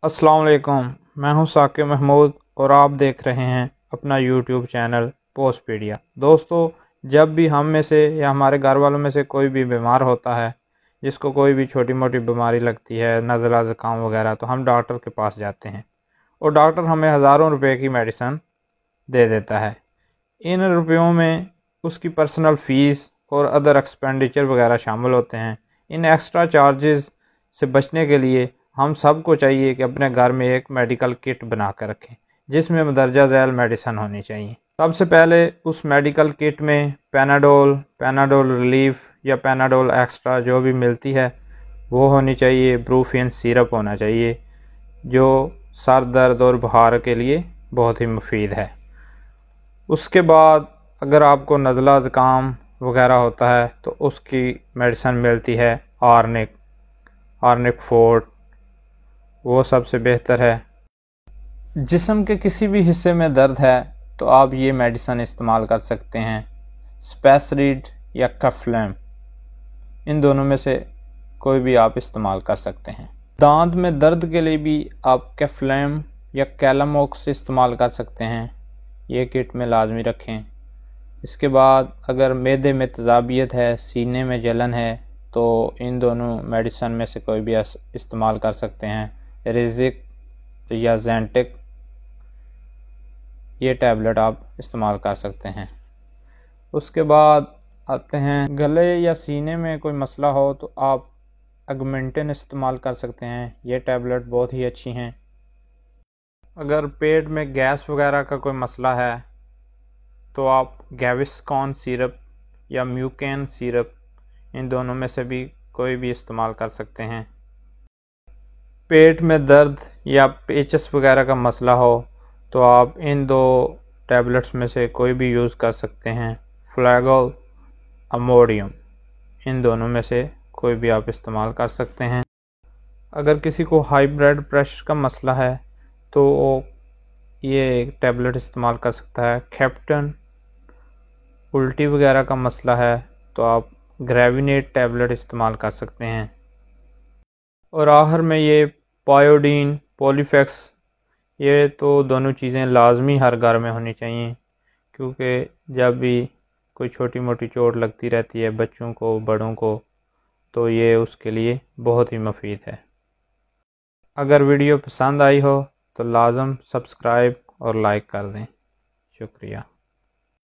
अस्सलाम वालेकुम। मैं हूं साकिब महमूद और आप देख रहे हैं अपना यूट्यूब चैनल पोस्टपीडिया। दोस्तों, जब भी हम में से या हमारे घर वालों में से कोई भी बीमार होता है, जिसको कोई भी छोटी मोटी बीमारी लगती है, नज़ला ज़ुकाम वगैरह, तो हम डॉक्टर के पास जाते हैं और डॉक्टर हमें हज़ारों रुपए की मेडिसिन दे देता है। इन रुपयों में उसकी पर्सनल फ़ीस और अदर एक्सपेंडिचर वगैरह शामिल होते हैं। इन एक्स्ट्रा चार्जेस से बचने के लिए हम सबको चाहिए कि अपने घर में एक मेडिकल किट बना कर रखें, जिसमें मदरजा ज़ैल मेडिसिन होनी चाहिए। सबसे पहले उस मेडिकल किट में पैनाडोल रिलीफ या पैनाडोल एक्स्ट्रा जो भी मिलती है वो होनी चाहिए। ब्रूफिन सिरप होना चाहिए जो सर दर्द और बुखार के लिए बहुत ही मुफीद है। उसके बाद अगर आपको नज़ला ज़ुकाम वगैरह होता है तो उसकी मेडिसिन मिलती है आर्निक फोर्ट, वो सबसे बेहतर है। जिस्म के किसी भी हिस्से में दर्द है तो आप ये मेडिसिन इस्तेमाल कर सकते हैं, स्पेसरीड या कफ्लैम, इन दोनों में से कोई भी आप इस्तेमाल कर सकते हैं। दांत में दर्द के लिए भी आप कफ्लैम या कैलामॉक्स इस्तेमाल कर सकते हैं, ये किट में लाजमी रखें। इसके बाद अगर मैदे में तेज़ाबियत है, सीने में जलन है, तो इन दोनों मेडिसिन में से कोई भी इस्तेमाल कर सकते हैं। रिजिक या ज़ेंटिक, ये टैबलेट आप इस्तेमाल कर सकते हैं। उसके बाद आते हैं गले या सीने में कोई मसला हो तो आप अगमेंटिन इस्तेमाल कर सकते हैं, ये टैबलेट बहुत ही अच्छी हैं। अगर पेट में गैस वगैरह का कोई मसला है तो आप गैविस्कॉन सिरप या म्यूकेन सिरप, इन दोनों में से भी कोई भी इस्तेमाल कर सकते हैं। पेट में दर्द या पेचस वगैरह का मसला हो तो आप इन दो टैबलेट्स में से कोई भी यूज़ कर सकते हैं, फ्लैगोल, अमोडियम, इन दोनों में से कोई भी आप इस्तेमाल कर सकते हैं। अगर किसी को हाई ब्लड प्रेशर का मसला है तो ये टैबलेट इस्तेमाल कर सकता है। कैप्टन, उल्टी वगैरह का मसला है तो आप ग्रेविनेट टैबलेट इस्तेमाल कर सकते हैं। और आखिर में ये पायोडीन, पॉलीफेक्स, ये तो दोनों चीज़ें लाजमी हर घर में होनी चाहिए, क्योंकि जब भी कोई छोटी मोटी चोट लगती रहती है बच्चों को, बड़ों को, तो ये उसके लिए बहुत ही मुफीद है। अगर वीडियो पसंद आई हो तो लाजम सब्सक्राइब और लाइक कर दें। शुक्रिया।